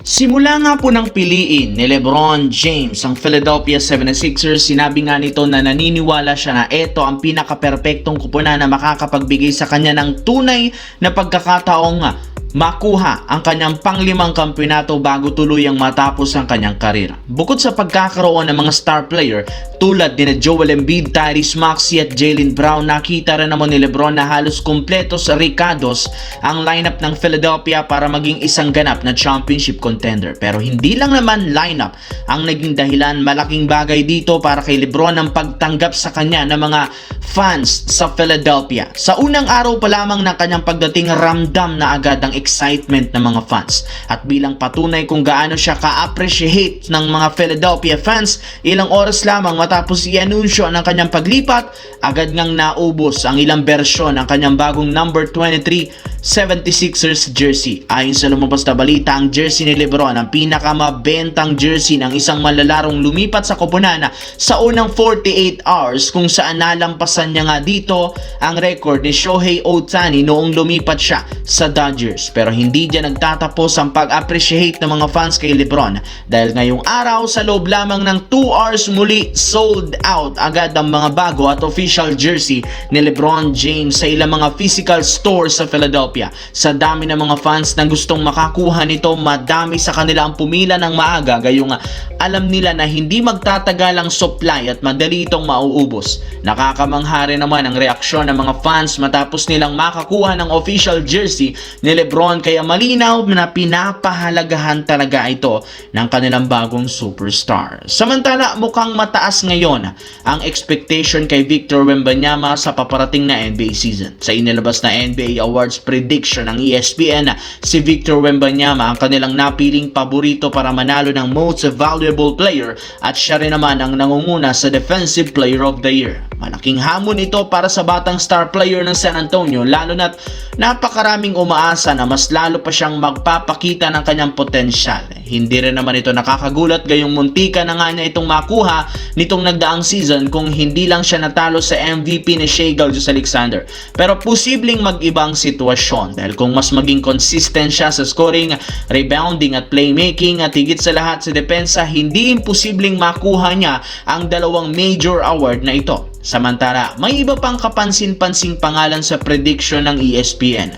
Simula nga po ng piliin ni LeBron James ang Philadelphia 76ers, sinabi nga nito na naniniwala siya na ito ang pinaka-perpektong kupunan na makakapagbigay sa kanya ng tunay na pagkakataong makuha ang kanyang panglimang kampeonato bago tuluyang matapos ang kanyang karir. Bukod sa pagkakaroon ng mga star player tulad ni Joel Embiid, Tyrese Maxey at Jaylen Brown, nakita rin naman ni LeBron na halos kumpleto sa ricados ang lineup ng Philadelphia para maging isang ganap na championship contender. Pero hindi lang naman lineup ang naging dahilan, malaking bagay dito para kay LeBron ang pagtanggap sa kanya ng mga fans sa Philadelphia. Sa unang araw pa lamang ng kanyang pagdating, ramdam na agad ang excitement ng mga fans. At bilang patunay kung gaano siya ka-appreciate ng mga Philadelphia fans, ilang oras lamang matapos i-anunsyo ng kanyang paglipat, agad ngang naubos ang ilang bersyon ng kanyang bagong number 23 76ers jersey. Ayon sa lumabas na balita, ang jersey ni LeBron ang pinakamabentang jersey ng isang manlalarong lumipat sa koponan sa unang 48 hours, kung saan nalampasan niya nga dito ang record ni Shohei Ohtani noong lumipat siya sa Dodgers. Pero hindi diyan nagtatapos ang pag-appreciate ng mga fans kay LeBron, dahil ngayong araw sa loob lamang ng 2 hours muli sold out agad ang mga bago at official jersey ni LeBron James sa ilang mga physical stores sa Philadelphia. Sa dami ng mga fans na gustong makakuha nito, madami sa kanila ang pumila ng maaga, gayong alam nila na hindi magtatagal ang supply at madali itong mauubos. Nakakamangha rin naman ang reaksyon ng mga fans matapos nilang makakuha ng official jersey ni LeBron, kaya malinaw na pinapahalagahan talaga ito ng kanilang bagong superstar. Samantala, mukhang mataas ngayon ang expectation kay Victor Wembanyama sa paparating na NBA season. Sa inilabas na NBA Awards prediction ng ESPN, si Victor Wembanyama ang kanilang napiling paborito para manalo ng Most Valuable Player at siya rin naman ang nangunguna sa Defensive Player of the Year. Malaking hamon ito para sa batang star player ng San Antonio, lalo na't napakaraming umaasa na mas lalo pa siyang magpapakita ng kanyang potensyal. Hindi rin naman ito nakakagulat, gayong muntika na nga niya itong makuha nitong nagdaang season kung hindi lang siya natalo sa MVP ni Shai Gilgeous-Alexander. Pero posibleng mag-ibang sitwasyon, dahil kung mas maging consistent siya sa scoring, rebounding at playmaking at higit sa lahat sa depensa, hindi imposibleng makuha niya ang dalawang major award na ito. Samantala, may iba pang kapansin-pansing pangalan sa prediction ng ESPN.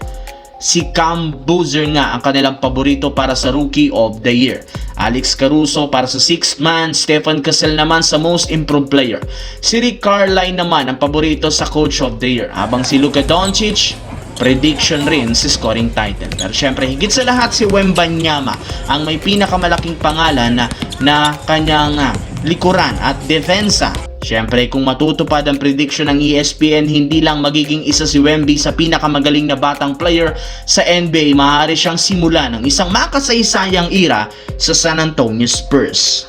Si Cam Boozer nga ang kanilang paborito para sa Rookie of the Year. Alex Caruso para sa 6th man, Stephen Cassell naman sa Most Improved Player. Si Rick Carlisle naman ang paborito sa Coach of the Year, habang si Luka Doncic prediction rin si scoring title. Pero syempre, higit sa lahat, si Wembanyama ang may pinakamalaking pangalan na kanyang likuran at depensa. Syempre, kung matutupad ang prediction ng ESPN, hindi lang magiging isa si Wemby sa pinakamagaling na batang player sa NBA, maaari siyang simula ng isang makasaysayang era sa San Antonio Spurs.